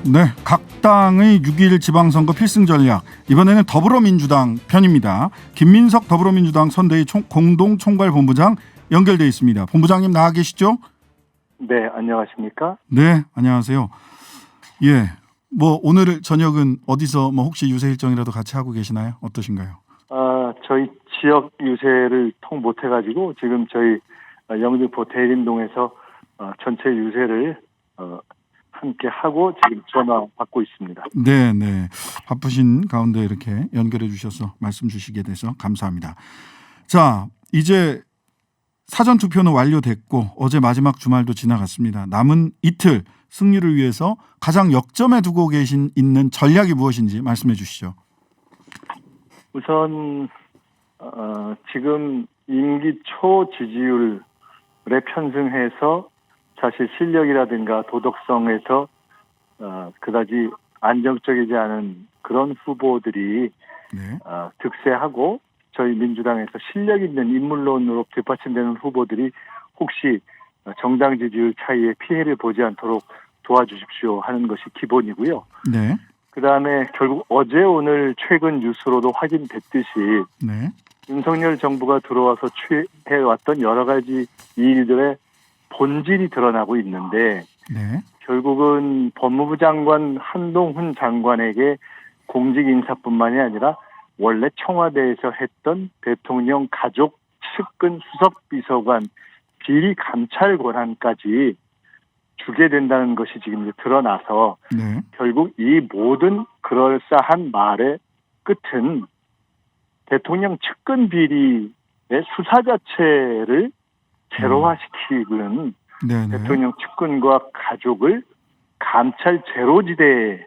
네, 각 당의 6.1 지방선거 필승 전략. 이번에는 더불어민주당 편입니다. 김민석 더불어민주당 선대위 공동총괄본부장 연결돼 있습니다. 본부장님 나와 계시죠? 네, 안녕하십니까? 네, 안녕하세요. 예, 뭐 오늘 저녁은 어디서 뭐 혹시 유세 일정이라도 같이 하고 계시나요? 어떠신가요? 저희 지역 유세를 통 못해가지고 지금 저희 영등포 대림동에서 전체 유세를 함께 하고 지금 전화 받고 있습니다. 네, 네. 바쁘신 가운데 이렇게 연결해 주셔서 말씀 주시게 돼서 감사합니다. 자, 이제 사전 투표는 완료됐고 어제 마지막 주말도 지나갔습니다. 남은 이틀 승리를 위해서 가장 역점에 두고 있는 전략이 무엇인지 말씀해 주시죠. 우선 지금 임기 초 지지율에 편승해서 사실 실력이라든가 도덕성에서 그다지 안정적이지 않은 그런 후보들이 네. 득세하고 저희 민주당에서 실력 있는 인물론으로 뒷받침되는 후보들이 혹시 정당 지지율 차이에 피해를 보지 않도록 도와주십시오 하는 것이 기본이고요. 네. 그다음에 결국 어제 오늘 최근 뉴스로도 확인됐듯이 네. 윤석열 정부가 들어와서 취해왔던 여러 가지 일들의 본질이 드러나고 있는데 네. 결국은 법무부 장관 한동훈 장관에게 공직 인사뿐만이 아니라 원래 청와대에서 했던 대통령 가족 측근 수석비서관 비리 감찰 권한까지 주게 된다는 것이 지금 이제 드러나서 네. 결국 이 모든 그럴싸한 말의 끝은 대통령 측근 비리의 수사 자체를 제로화시키는 네. 네. 대통령 측근과 가족을 감찰 제로지대에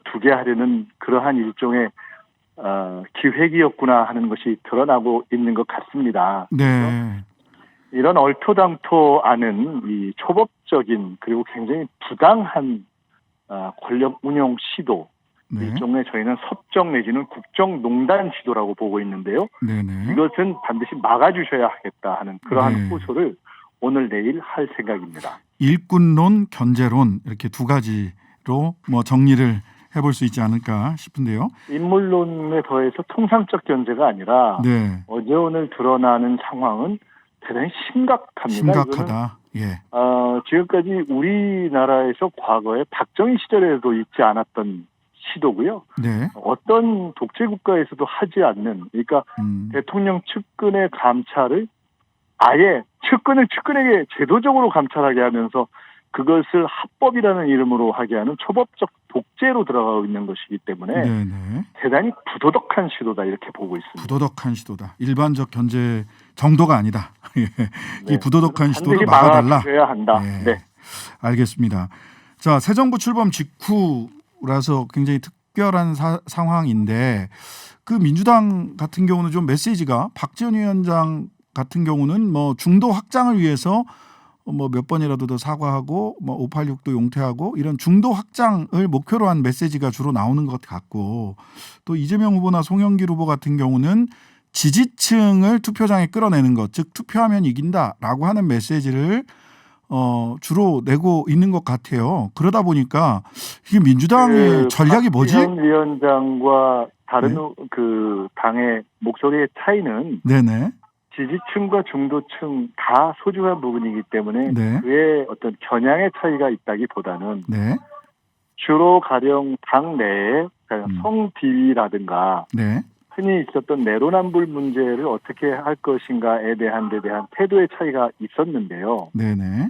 두게 하려는 그러한 일종의 기획이었구나 하는 것이 드러나고 있는 것 같습니다. 네. 이런 얼토당토않은 이 초법적인 그리고 굉장히 부당한 권력 운용 시도, 네. 일종의 저희는 섭정 내지는 국정농단 시도라고 보고 있는데요. 네네. 이것은 반드시 막아주셔야 하겠다 하는 그러한 네. 호소를 오늘 내일 할 생각입니다. 일꾼론, 견제론 이렇게 두 가지로 뭐 정리를 해볼 수 있지 않을까 싶은데요. 인물론에 더해서 통상적 견제가 아니라 네. 어제 오늘 드러나는 상황은 대단히 심각합니다. 심각하다. 예. 지금까지 우리나라에서 과거에 박정희 시절에도 있지 않았던 시도고요. 네. 어떤 독재 국가에서도 하지 않는, 그러니까 대통령 측근의 감찰을 아예 측근에게 제도적으로 감찰하게 하면서 그것을 합법이라는 이름으로 하게 하는 초법적 독재로 들어가고 있는 것이기 때문에 네네. 대단히 부도덕한 시도다 이렇게 보고 있습니다. 부도덕한 시도다. 일반적 견제 정도가 아니다. 예. 네. 이 부도덕한 시도를 반드시 막아달라. 막아줘야 한다. 예. 네. 알겠습니다. 자, 새 정부 출범 직후라서 굉장히 특별한 상황인데 그 민주당 같은 경우는 좀 메시지가 박지원 위원장 같은 경우는 뭐 중도 확장을 위해서 뭐 몇 번이라도 더 사과하고 뭐 586도 용퇴하고 이런 중도 확장을 목표로 한 메시지가 주로 나오는 것 같고 또 이재명 후보나 송영길 후보 같은 경우는 지지층을 투표장에 끌어내는 것, 즉 투표하면 이긴다라고 하는 메시지를 주로 내고 있는 것 같아요. 그러다 보니까 이게 민주당의 전략이 뭐지? 박지원 위원장과 다른 네. 그 당의 목소리의 차이는 네네. 지지층과 중도층 다 소중한 부분이기 때문에 네. 그의 어떤 겨냥의 차이가 있다기보다는 네. 주로 가령 당 내에 성비위라든가 네. 흔히 있었던 내로남불 문제를 어떻게 할 것인가에 대한 데 대한 태도의 차이가 있었는데요. 네네.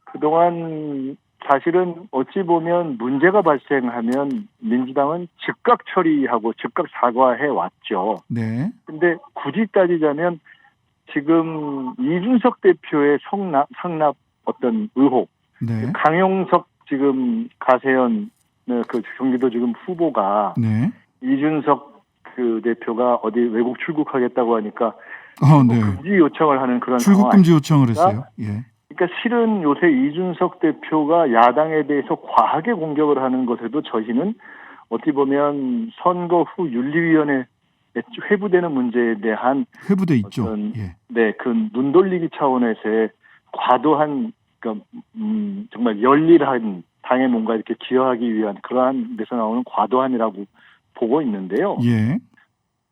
그동안 사실은 어찌 보면 문제가 발생하면 민주당은 즉각 처리하고 즉각 사과해 왔죠. 네. 근데 굳이 따지자면 지금 이준석 대표의 상납 어떤 의혹, 네. 강용석 지금 가세현 그 경기도 지금 후보가 네. 이준석 그 대표가 어디 외국 출국하겠다고 하니까 네. 금지 요청을 하는 그런 출국 상황. 금지 요청을 했어요. 예. 그러니까 실은 요새 이준석 대표가 야당에 대해서 과하게 공격을 하는 것에도 저희는 어떻게 보면 선거 후 윤리위원회 회부되는 문제에 대한 회부돼 있죠. 어떤, 예. 네, 그 눈돌리기 차원에서의 과도한 그러니까 정말 열일한 당에 뭔가 이렇게 기여하기 위한 그러한 데서 나오는 과도함이라고 보고 있는데요. 예.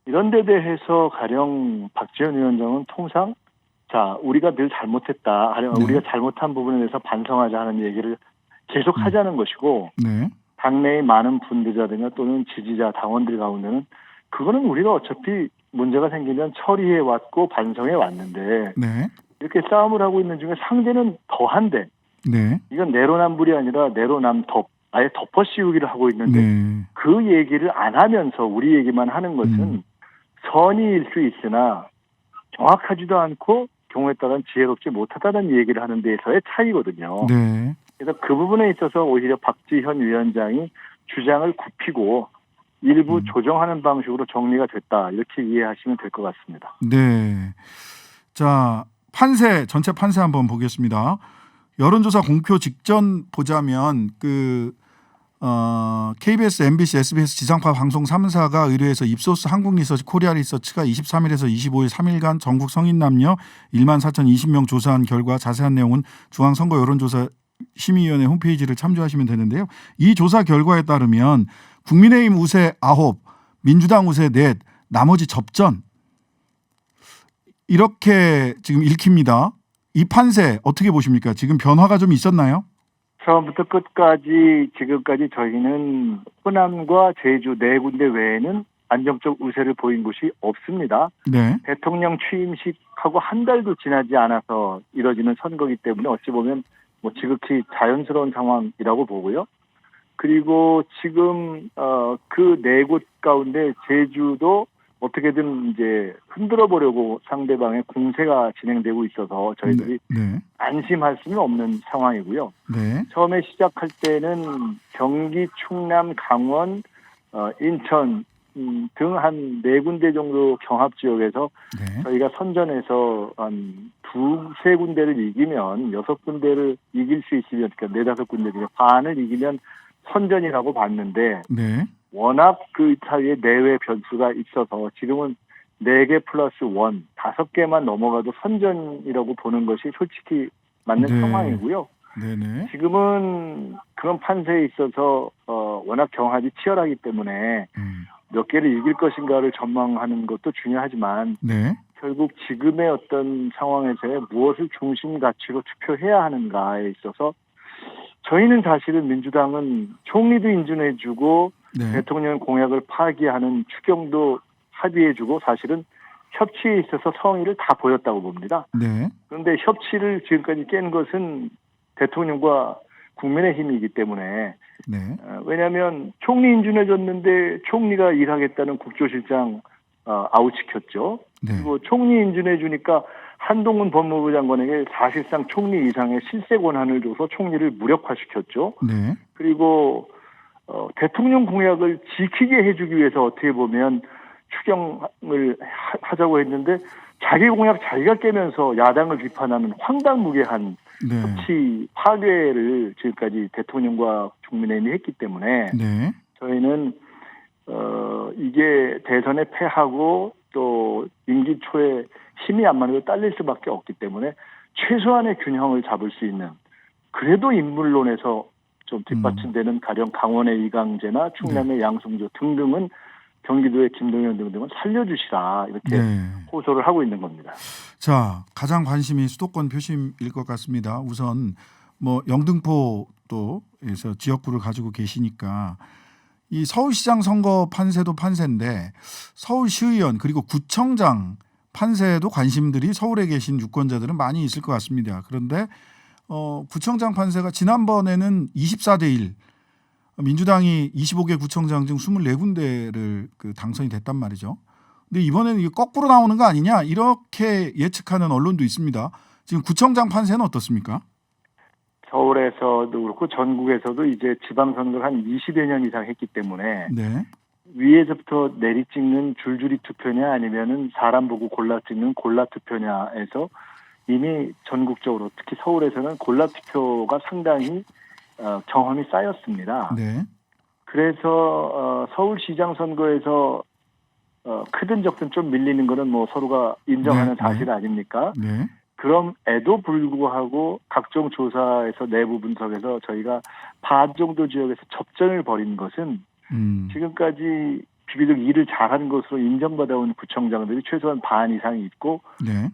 이런 데 대해서 가령 박지원 위원장은 통상 자 우리가 늘 잘못했다, 네. 우리가 잘못한 부분에 대해서 반성하자 하는 얘기를 계속 하자는 것이고 네. 당내의 많은 분들이라든가 또는 지지자 당원들 가운데는 그거는 우리가 어차피 문제가 생기면 처리해 왔고 반성해 왔는데 네. 이렇게 싸움을 하고 있는 중에 상대는 더한데 네. 이건 내로남불이 아니라 내로남덮 아예 덮어씌우기를 하고 있는데 네. 그 얘기를 안 하면서 우리 얘기만 하는 것은 선의일 수 있으나 정확하지도 않고 경우에 따른 지혜롭지 못하다는 얘기를 하는 데에서의 차이거든요. 네. 그래서 그 부분에 있어서 오히려 박지현 위원장이 주장을 굽히고 일부 조정하는 방식으로 정리가 됐다 이렇게 이해하시면 될 것 같습니다. 네. 자, 판세 전체 판세 한번 보겠습니다. 여론조사 공표 직전 보자면 KBS, MBC, SBS 지상파 방송 3사가 의뢰해서 입소스 한국리서치, 코리아리서치가 23일에서 25일 3일간 전국 성인 남녀 14,020명 조사한 결과 자세한 내용은 중앙선거 여론조사 심의위원회 홈페이지를 참조하시면 되는데요. 이 조사 결과에 따르면 국민의힘 우세 9, 민주당 우세 4, 나머지 접전 이렇게 지금 읽힙니다. 이 판세 어떻게 보십니까? 지금 변화가 좀 있었나요? 처음부터 끝까지 지금까지 저희는 호남과 제주 4군데 외에는 안정적 우세를 보인 곳이 없습니다. 네. 대통령 취임식하고 한 달도 지나지 않아서 이뤄지는 선거이기 때문에 어찌 보면 뭐 지극히 자연스러운 상황이라고 보고요. 그리고 지금 그 4곳 가운데 제주도 어떻게든 이제 흔들어 보려고 상대방의 공세가 진행되고 있어서 저희들이 네. 안심할 수는 없는 상황이고요. 네. 처음에 시작할 때는 경기, 충남, 강원, 인천 등 한 4군데 정도 경합 지역에서 네. 저희가 선전해서 한 2-3군데를 이기면 6군데를 이길 수 있으면 그러니까 4-5군데 중에 반을 이기면 선전이라고 봤는데 네. 워낙 그 사이에 내외 변수가 있어서 지금은 4개 플러스 1, 5개만 넘어가도 선전이라고 보는 것이 솔직히 맞는 네. 상황이고요. 네네. 지금은 그런 판세에 있어서 워낙 경합이 치열하기 때문에 몇 개를 이길 것인가를 전망하는 것도 중요하지만 네. 결국 지금의 어떤 상황에서의 무엇을 중심 가치로 투표해야 하는가에 있어서 저희는 사실은 민주당은 총리도 인준해주고 네. 대통령 공약을 파기하는 추경도 합의해주고 사실은 협치에 있어서 성의를 다 보였다고 봅니다. 네. 그런데 협치를 지금까지 깬 것은 대통령과 국민의힘이기 때문에 네. 왜냐하면 총리 인준해줬는데 총리가 일하겠다는 국조실장 아웃시켰죠. 네. 그리고 총리 인준해주니까 한동훈 법무부 장관에게 사실상 총리 이상의 실세 권한을 줘서 총리를 무력화시켰죠. 네. 그리고 대통령 공약을 지키게 해주기 위해서 어떻게 보면 추경을 하자고 했는데 자기 공약 자기가 깨면서 야당을 비판하는 황당무계한 네. 협치 파괴를 지금까지 대통령과 국민의힘이 했기 때문에 네. 저희는 이게 대선에 패하고 또 임기 초에 힘이 안 맞아도 딸릴 수밖에 없기 때문에 최소한의 균형을 잡을 수 있는 그래도 인물론에서 좀 뒷받침되는 가령 강원의 이강재나 충남의 양승조 등등은 경기도의 김동연 등등은 살려주시라 이렇게 호소를 하고 있는 겁니다. 자, 가장 관심이 수도권 표심일 것 같습니다. 우선 뭐 영등포도에서 지역구를 가지고 계시니까 이 서울시장 선거 판세도 판세인데 서울시의원 그리고 구청장 판세에도 관심들이 서울에 계신 유권자들은 많이 있을 것 같습니다. 그런데 구청장 판세가 지난번에는 24대 1 민주당이 25개 구청장 중 24군데를 당선이 됐단 말이죠. 근데 이번에는 이게 거꾸로 나오는 거 아니냐 이렇게 예측하는 언론도 있습니다. 지금 구청장 판세는 어떻습니까? 서울에서도 그렇고 전국에서도 이제 지방선거를 한 20여 년 이상 했기 때문에 네. 위에서부터 내리 찍는 줄줄이 투표냐 아니면은 사람 보고 골라 찍는 골라 투표냐에서 이미 전국적으로 특히 서울에서는 골라 투표가 상당히 경험이 쌓였습니다. 네. 그래서 서울시장 선거에서 크든 적든 좀 밀리는 거는 뭐 서로가 인정하는 사실 아닙니까? 네. 그럼에도 불구하고 각종 조사에서 내부 분석에서 저희가 반 정도 지역에서 접전을 벌인 것은 지금까지 비교적 일을 잘한 것으로 인정받아온 구청장들이 최소한 반 이상이 있고 네.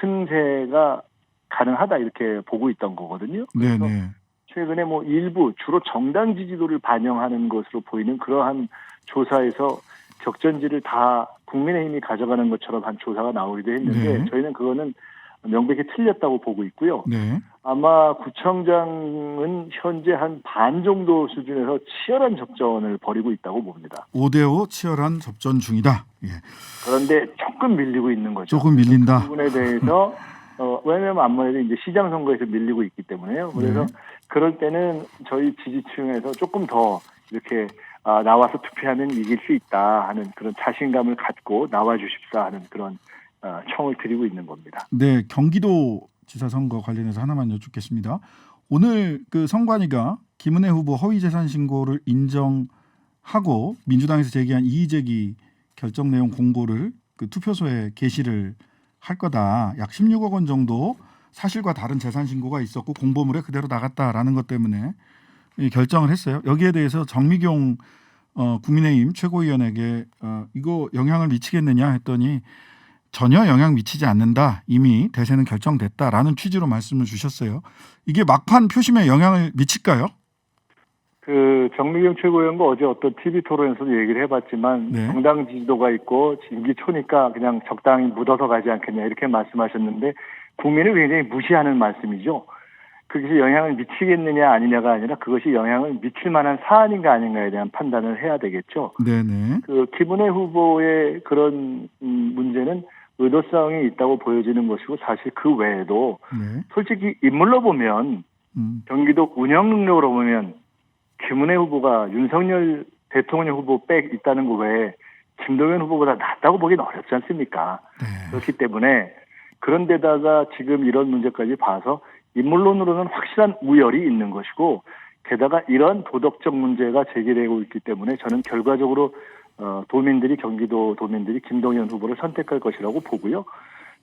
승세가 가능하다 이렇게 보고 있던 거거든요. 네, 그래서 네. 최근에 뭐 일부 주로 정당 지지도를 반영하는 것으로 보이는 그러한 조사에서 격전지를 다 국민의힘이 가져가는 것처럼 한 조사가 나오기도 했는데 네. 저희는 그거는 명백히 틀렸다고 보고 있고요. 네. 아마 구청장은 현재 한 반 정도 수준에서 치열한 접전을 벌이고 있다고 봅니다. 5대5 치열한 접전 중이다. 예. 그런데 조금 밀리고 있는 거죠. 조금 밀린다. 그 부분에 대해서 왜냐하면 아무래도 이제 시장 선거에서 밀리고 있기 때문에요. 그래서 네. 그럴 때는 저희 지지층에서 조금 더 이렇게 나와서 투표하면 이길 수 있다 하는 그런 자신감을 갖고 나와 주십사 하는 그런 청을 드리고 있는 겁니다. 네, 경기도 지사 선거 관련해서 하나만 여쭙겠습니다. 오늘 그 선관위가 김은혜 후보 허위 재산 신고를 인정하고 민주당에서 제기한 이의제기 결정 내용 공고를 그 투표소에 게시를 할 거다. 약 16억 원 정도 사실과 다른 재산 신고가 있었고 공보물에 그대로 나갔다라는 것 때문에 결정을 했어요. 여기에 대해서 정미경 국민의힘 최고위원에게 이거 영향을 미치겠느냐 했더니 전혀 영향 미치지 않는다. 이미 대세는 결정됐다라는 취지로 말씀을 주셨어요. 이게 막판 표심에 영향을 미칠까요? 그 정미경 최고위원과 어제 어떤 TV 토론에서도 얘기를 해봤지만 네. 정당 지지도가 있고 임기 초니까 그냥 적당히 묻어서 가지 않겠냐 이렇게 말씀하셨는데 국민을 굉장히 무시하는 말씀이죠. 그것이 영향을 미치겠느냐 아니냐가 아니라 그것이 영향을 미칠 만한 사안인가 아닌가에 대한 판단을 해야 되겠죠. 네네. 그 김은혜 후보의 그런 문제는 의도성이 있다고 보여지는 것이고 사실 그 외에도 네. 솔직히 인물로 보면 경기도 운영 능력으로 보면 김은혜 후보가 윤석열 대통령 후보 백 있다는 거 외에 김동연 후보보다 낫다고 보기는 어렵지 않습니까? 네. 그렇기 때문에 그런데다가 지금 이런 문제까지 봐서 인물론으로는 확실한 우열이 있는 것이고 게다가 이런 도덕적 문제가 제기되고 있기 때문에 저는 결과적으로 경기도 도민들이 김동연 후보를 선택할 것이라고 보고요.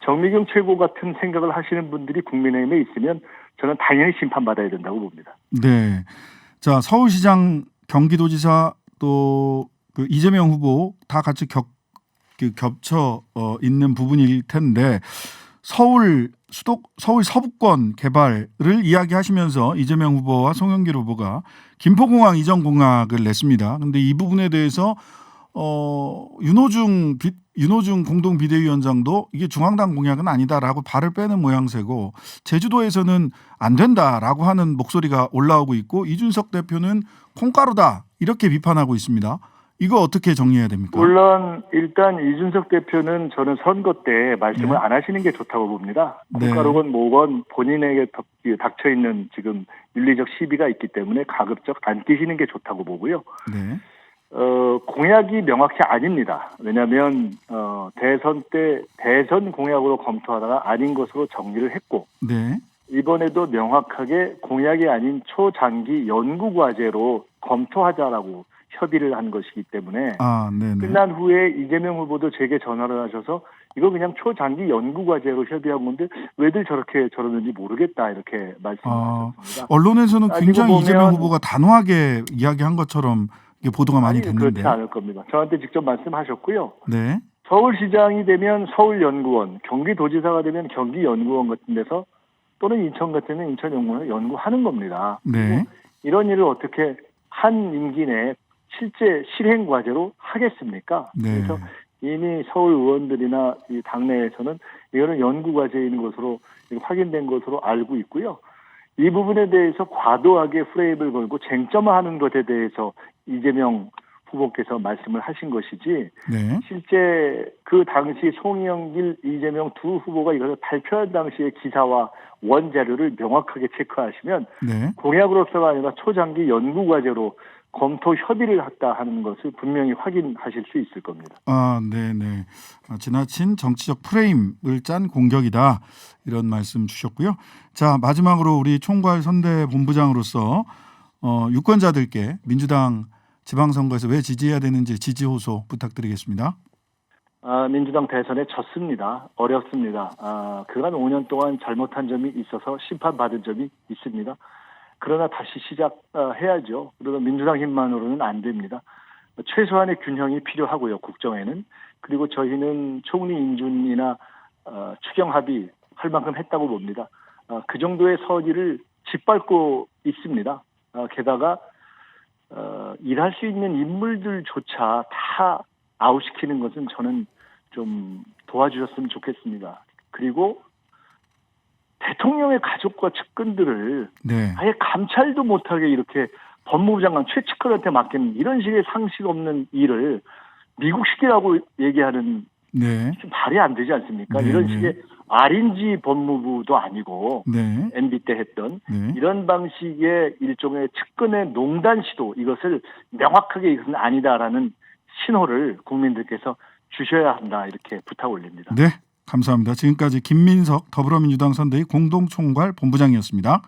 정미경 최고 같은 생각을 하시는 분들이 국민의힘에 있으면 저는 당연히 심판받아야 된다고 봅니다. 네. 자, 서울시장, 경기도지사 또 그 이재명 후보 다 같이 겹쳐 있는 부분일 텐데 서울 서부권 개발을 이야기하시면서 이재명 후보와 송영길 후보가 김포공항 이전 공약을 냈습니다. 그런데 이 부분에 대해서 윤호중 공동 비대위원장도 이게 중앙당 공약은 아니다라고 발을 빼는 모양새고 제주도에서는 안 된다라고 하는 목소리가 올라오고 있고 이준석 대표는 콩가루다 이렇게 비판하고 있습니다. 이거 어떻게 정리해야 됩니까? 물론 일단 이준석 대표는 저는 선거 때 말씀을 네. 안 하시는 게 좋다고 봅니다. 네. 콩가루건 뭐건 본인에게 닥쳐 있는 지금 윤리적 시비가 있기 때문에 가급적 안 끼시는 게 좋다고 보고요. 네. 공약이 명확히 아닙니다. 왜냐하면 대선 때 대선 공약으로 검토하다가 아닌 것으로 정리를 했고 네. 이번에도 명확하게 공약이 아닌 초장기 연구과제로 검토하자라고 협의를 한 것이기 때문에 끝난 후에 이재명 후보도 제게 전화를 하셔서 이거 그냥 초장기 연구과제로 협의한 건데 왜들 저렇게 저러는지 모르겠다 이렇게 말씀하셨습니다. 언론에서는 굉장히 이재명 후보가 단호하게 이야기한 것처럼 보도가 많이 됐는데. 그렇지 않을 겁니다. 저한테 직접 말씀하셨고요. 네. 서울시장이 되면 서울연구원, 경기도지사가 되면 경기연구원 같은 데서 또는 인천 같으면 인천연구원을 연구하는 겁니다. 네. 이런 일을 어떻게 한 임기 내에 실제 실행 과제로 하겠습니까? 네. 그래서 이미 서울 의원들이나 이 당내에서는 이거는 연구 과제인 것으로 확인된 것으로 알고 있고요. 이 부분에 대해서 과도하게 프레임을 걸고 쟁점화하는 것에 대해서 이재명 후보께서 말씀을 하신 것이지 네. 실제 그 당시 송영길, 이재명 두 후보가 이것을 발표한 당시의 기사와 원자료를 명확하게 체크하시면 네. 공약으로서가 아니라 초장기 연구과제로 검토 협의를 했다 하는 것을 분명히 확인하실 수 있을 겁니다. 네네. 지나친 정치적 프레임을 짠 공격이다. 이런 말씀 주셨고요. 자, 마지막으로 우리 총괄 선대본부장으로서 유권자들께 민주당 지방선거에서 왜 지지해야 되는지 지지 호소 부탁드리겠습니다. 민주당 대선에 졌습니다. 어렵습니다. 그간 5년 동안 잘못한 점이 있어서 심판받은 점이 있습니다. 그러나 다시 시작해야죠. 그리고 민주당 힘만으로는 안 됩니다. 최소한의 균형이 필요하고요. 국정에는. 그리고 저희는 총리 인준이나 추경 합의 할 만큼 했다고 봅니다. 그 정도의 선의를 짓밟고 있습니다. 게다가 일할 수 있는 인물들조차 다 아웃시키는 것은 저는 좀 도와주셨으면 좋겠습니다. 그리고 대통령의 가족과 측근들을 네. 아예 감찰도 못하게 이렇게 법무부 장관 최측근한테 맡기는 이런 식의 상식 없는 일을 미국식이라고 얘기하는 네. 좀 말이 안 되지 않습니까? 네, 이런 네. 식의 RNG 법무부도 아니고 네. MB 때 했던 네. 이런 방식의 일종의 측근의 농단 시도 이것을 명확하게 이것은 아니다라는 신호를 국민들께서 주셔야 한다 이렇게 부탁 올립니다. 네. 감사합니다. 지금까지 김민석 더불어민주당 선대위 공동총괄 본부장이었습니다.